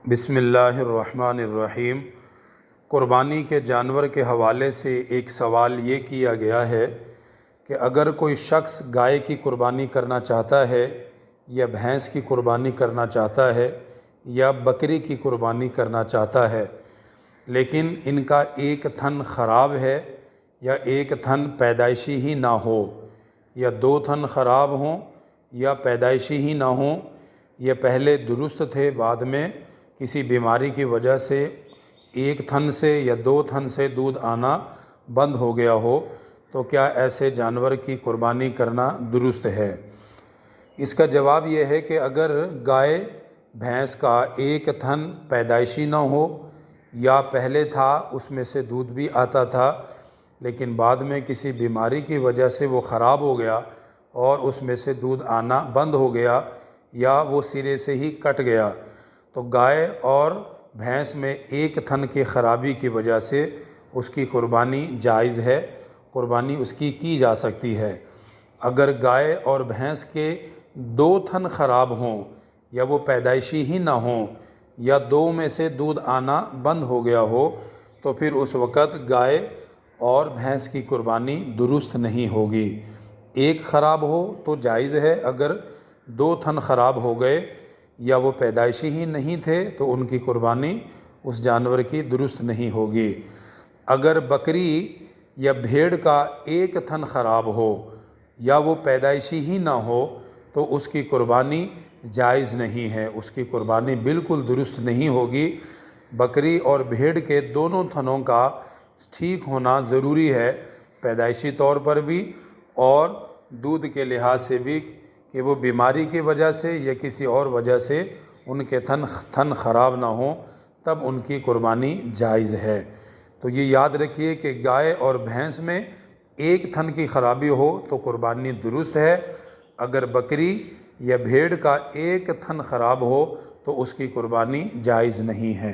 بسم اللہ الرحمن الرحیم۔ قربانی کے جانور کے حوالے سے ایک سوال یہ کیا گیا ہے کہ اگر کوئی شخص گائے کی قربانی کرنا چاہتا ہے یا بھینس کی قربانی کرنا چاہتا ہے یا بکری کی قربانی کرنا چاہتا ہے، لیکن ان کا ایک تھن خراب ہے یا ایک تھن پیدائشی ہی نہ ہو، یا دو تھن خراب ہوں یا پیدائشی ہی نہ ہوں، یہ پہلے درست تھے بعد میں کسی بیماری کی وجہ سے ایک تھن سے یا دو تھن سے دودھ آنا بند ہو گیا ہو، تو کیا ایسے جانور کی قربانی کرنا درست ہے؟ اس کا جواب یہ ہے کہ اگر گائے بھینس کا ایک تھن پیدائشی نہ ہو یا پہلے تھا اس میں سے دودھ بھی آتا تھا لیکن بعد میں کسی بیماری کی وجہ سے وہ خراب ہو گیا اور اس میں سے دودھ آنا بند ہو گیا یا وہ سرے سے ہی کٹ گیا، تو گائے اور بھینس میں ایک تھن کی خرابی کی وجہ سے اس کی قربانی جائز ہے، قربانی اس کی جا سکتی ہے۔ اگر گائے اور بھینس کے دو تھن خراب ہوں یا وہ پیدائشی ہی نہ ہوں یا دو میں سے دودھ آنا بند ہو گیا ہو، تو پھر اس وقت گائے اور بھینس کی قربانی درست نہیں ہوگی۔ ایک خراب ہو تو جائز ہے، اگر دو تھن خراب ہو گئے یا وہ پیدائشی ہی نہیں تھے تو ان کی قربانی اس جانور کی درست نہیں ہوگی۔ اگر بکری یا بھیڑ کا ایک تھن خراب ہو یا وہ پیدائشی ہی نہ ہو تو اس کی قربانی جائز نہیں ہے، اس کی قربانی بالکل درست نہیں ہوگی۔ بکری اور بھیڑ کے دونوں تھنوں کا ٹھیک ہونا ضروری ہے، پیدائشی طور پر بھی اور دودھ کے لحاظ سے بھی، کہ وہ بیماری کی وجہ سے یا کسی اور وجہ سے ان کے تھن خراب نہ ہوں، تب ان کی قربانی جائز ہے۔ تو یہ یاد رکھیے کہ گائے اور بھینس میں ایک تھن کی خرابی ہو تو قربانی درست ہے، اگر بکری یا بھیڑ کا ایک تھن خراب ہو تو اس کی قربانی جائز نہیں ہے۔